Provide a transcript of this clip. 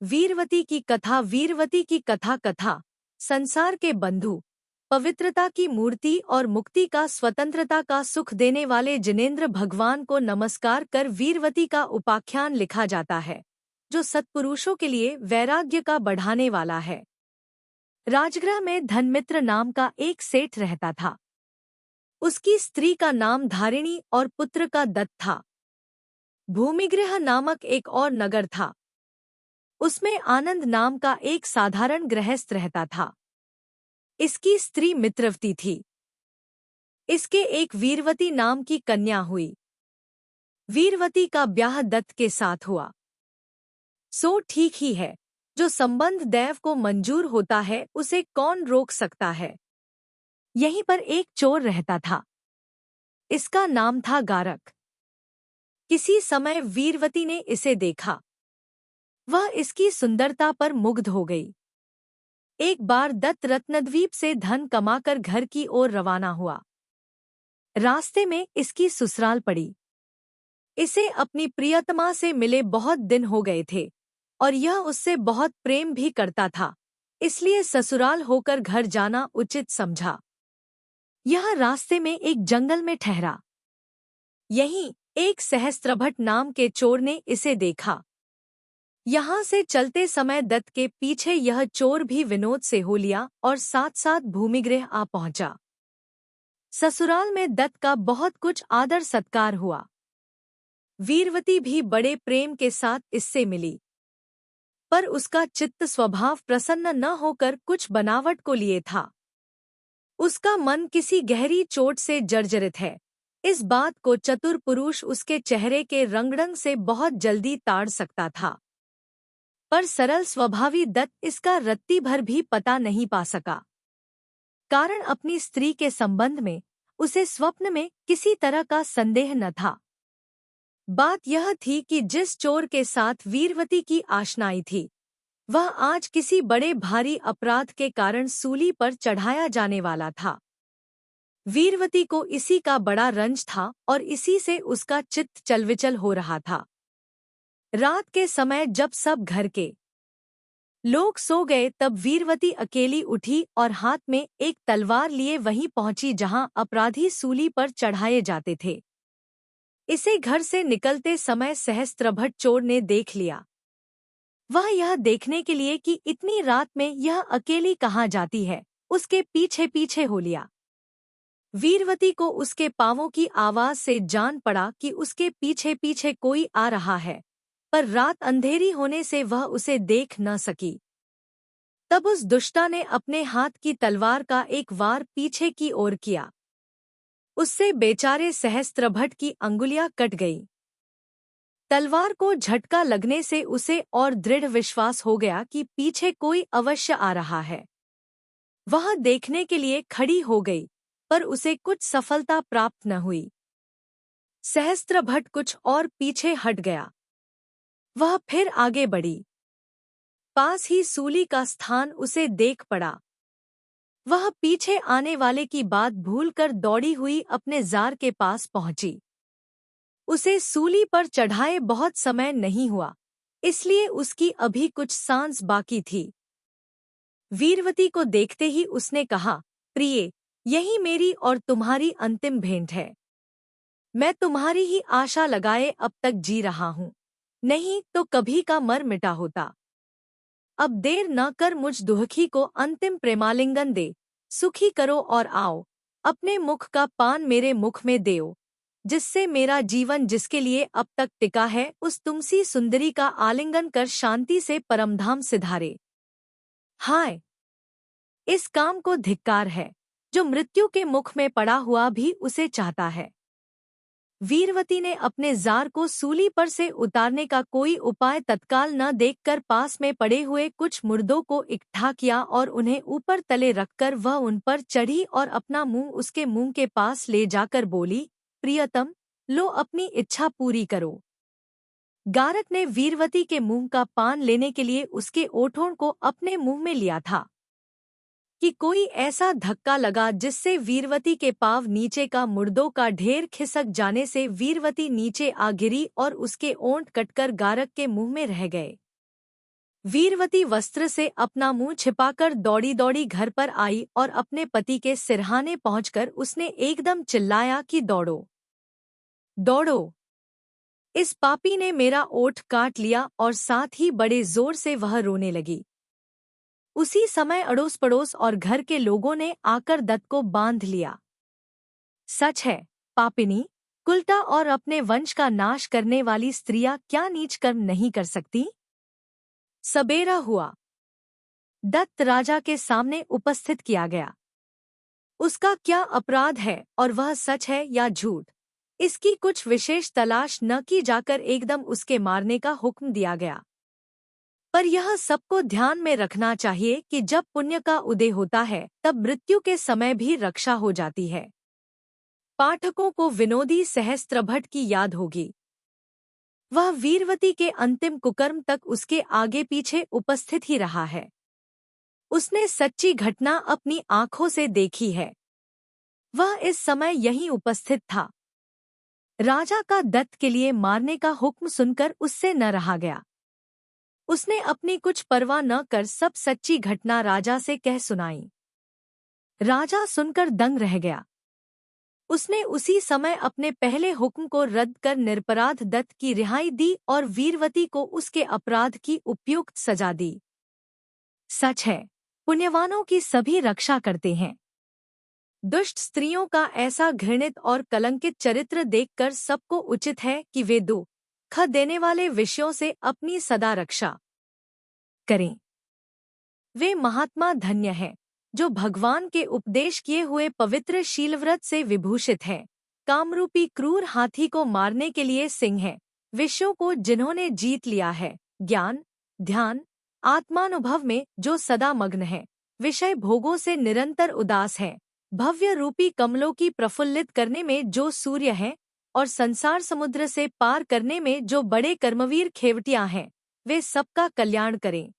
वीरवती की कथा। वीरवती की कथा कथा संसार के बंधु, पवित्रता की मूर्ति और मुक्ति का, स्वतंत्रता का सुख देने वाले जिनेंद्र भगवान को नमस्कार कर वीरवती का उपाख्यान लिखा जाता है, जो सत्पुरुषों के लिए वैराग्य का बढ़ाने वाला है। राजगृह में धनमित्र नाम का एक सेठ रहता था। उसकी स्त्री का नाम धारिणी और पुत्र का दत्त था। भूमिगृह नामक एक और नगर था। उसमें आनंद नाम का एक साधारण गृहस्थ रहता था। इसकी स्त्री मित्रवती थी। इसके एक वीरवती नाम की कन्या हुई। वीरवती का ब्याह दत्त के साथ हुआ। सो ठीक ही है, जो संबंध दैव को मंजूर होता है उसे कौन रोक सकता है। यहीं पर एक चोर रहता था। इसका नाम था गारक। किसी समय वीरवती ने इसे देखा। वह इसकी सुंदरता पर मुग्ध हो गई। एक बार दत्त रत्नद्वीप से धन कमाकर घर की ओर रवाना हुआ। रास्ते में इसकी ससुराल पड़ी। इसे अपनी प्रियतमा से मिले बहुत दिन हो गए थे और यह उससे बहुत प्रेम भी करता था, इसलिए ससुराल होकर घर जाना उचित समझा। यह रास्ते में एक जंगल में ठहरा। यहीं एक सहस्त्रभट नाम के चोर ने इसे देखा। यहाँ से चलते समय दत्त के पीछे यह चोर भी विनोद से हो लिया और साथ साथ भूमिगृह आ पहुंचा। ससुराल में दत्त का बहुत कुछ आदर सत्कार हुआ। वीरवती भी बड़े प्रेम के साथ इससे मिली, पर उसका चित्त स्वभाव प्रसन्न न होकर कुछ बनावट को लिए था। उसका मन किसी गहरी चोट से जर्जरित है। इस बात को चतुर पुरुष उसके चेहरे के रंगढंग से बहुत जल्दी ताड़ सकता था, पर सरल स्वभावी दत्त इसका रत्ती भर भी पता नहीं पा सका। कारण अपनी स्त्री के संबंध में उसे स्वप्न में किसी तरह का संदेह न था। बात यह थी कि जिस चोर के साथ वीरवती की आशनाई थी, वह आज किसी बड़े भारी अपराध के कारण सूली पर चढ़ाया जाने वाला था। वीरवती को इसी का बड़ा रंज था और इसी से उसका चित्त चलविचल हो रहा था। रात के समय जब सब घर के लोग सो गए, तब वीरवती अकेली उठी और हाथ में एक तलवार लिए वहीं पहुंची जहां अपराधी सूली पर चढ़ाए जाते थे। इसे घर से निकलते समय सहस्त्रभट चोर ने देख लिया। वह यह देखने के लिए कि इतनी रात में यह अकेली कहाँ जाती है, उसके पीछे पीछे हो लिया। वीरवती को उसके पांवों की आवाज से जान पड़ा कि उसके पीछे पीछे कोई आ रहा है, पर रात अंधेरी होने से वह उसे देख न सकी। तब उस दुष्टा ने अपने हाथ की तलवार का एक वार पीछे की ओर किया। उससे बेचारे सहस्त्रभट की अंगुलियां कट गईं। तलवार को झटका लगने से उसे और दृढ़ विश्वास हो गया कि पीछे कोई अवश्य आ रहा है। वह देखने के लिए खड़ी हो गई, पर उसे कुछ सफलता प्राप्त न हुई। सहस्त्रभट कुछ और पीछे हट गया। वह फिर आगे बढ़ी। पास ही सूली का स्थान उसे देख पड़ा। वह पीछे आने वाले की बात भूलकर दौड़ी हुई अपने जार के पास पहुंची। उसे सूली पर चढ़ाए बहुत समय नहीं हुआ, इसलिए उसकी अभी कुछ सांस बाकी थी। वीरवती को देखते ही उसने कहा, प्रिये, यही मेरी और तुम्हारी अंतिम भेंट है। मैं तुम्हारी ही आशा लगाए अब तक जी रहा हूँ, नहीं तो कभी का मर मिटा होता। अब देर न कर मुझ दुहखी को अंतिम प्रेमालिंगन दे, सुखी करो और आओ, अपने मुख का पान मेरे मुख में देओ, जिससे मेरा जीवन जिसके लिए अब तक टिका है उस तुमसी सुंदरी का आलिंगन कर शांति से परमधाम सिधारे। हाय, इस काम को धिक्कार है, जो मृत्यु के मुख में पड़ा हुआ भी उसे चाहता है। वीरवती ने अपने जार को सूली पर से उतारने का कोई उपाय तत्काल न देखकर पास में पड़े हुए कुछ मुर्दों को इकट्ठा किया और उन्हें ऊपर तले रखकर वह उन पर चढ़ी और अपना मुंह उसके मुंह के पास ले जाकर बोली, प्रियतम, लो अपनी इच्छा पूरी करो। गारक ने वीरवती के मुंह का पान लेने के लिए उसके ओठों को अपने मुंह में लिया था कि कोई ऐसा धक्का लगा जिससे वीरवती के पांव नीचे का मुर्दों का ढेर खिसक जाने से वीरवती नीचे आ गिरी और उसके ओंठ कटकर गारक के मुंह में रह गए। वीरवती वस्त्र से अपना मुंह छिपाकर दौड़ी दौड़ी घर पर आई और अपने पति के सिरहाने पहुंचकर उसने एकदम चिल्लाया कि दौड़ो, दौड़ो, इस पापी ने मेरा ओठ काट लिया। और साथ ही बड़े जोर से वह रोने लगी। उसी समय अड़ोस पड़ोस और घर के लोगों ने आकर दत्त को बांध लिया। सच है, पापिनी, कुलटा और अपने वंश का नाश करने वाली स्त्रियां क्या नीच कर्म नहीं कर सकती? सबेरा हुआ। दत्त राजा के सामने उपस्थित किया गया। उसका क्या अपराध है और वह सच है या झूठ, इसकी कुछ विशेष तलाश न की जाकर एकदम उसके मारने का हुक्म दिया गया। पर यह सबको ध्यान में रखना चाहिए कि जब पुण्य का उदय होता है तब मृत्यु के समय भी रक्षा हो जाती है। पाठकों को विनोदी सहस्त्रभट की याद होगी। वह वीरवती के अंतिम कुकर्म तक उसके आगे पीछे उपस्थित ही रहा है। उसने सच्ची घटना अपनी आंखों से देखी है। वह इस समय यहीं उपस्थित था। राजा का दत्त के लिए मारने का हुक्म सुनकर उससे न रहा गया। उसने अपनी कुछ परवाह न कर सब सच्ची घटना राजा से कह सुनाई। राजा सुनकर दंग रह गया। उसने उसी समय अपने पहले हुक्म को रद्द कर निरपराध दत्त की रिहाई दी और वीरवती को उसके अपराध की उपयुक्त सजा दी। सच है, पुण्यवानों की सभी रक्षा करते हैं। दुष्ट स्त्रियों का ऐसा घृणित और कलंकित चरित्र देखकर सबको उचित है कि वे दुख देने वाले विषयों से अपनी सदा रक्षा करें। वे महात्मा धन्य हैं जो भगवान के उपदेश किए हुए पवित्र शीलव्रत से विभूषित हैं। कामरूपी क्रूर हाथी को मारने के लिए सिंह है, विषयों को जिन्होंने जीत लिया है, ज्ञान, ध्यान, आत्मानुभव में जो सदा मग्न है, विषय भोगों से निरंतर उदास है, भव्य रूपी कमलों की प्रफुल्लित करने में जो सूर्य है और संसार समुद्र से पार करने में जो बड़े कर्मवीर खेवटियां हैं, वे सबका कल्याण करें।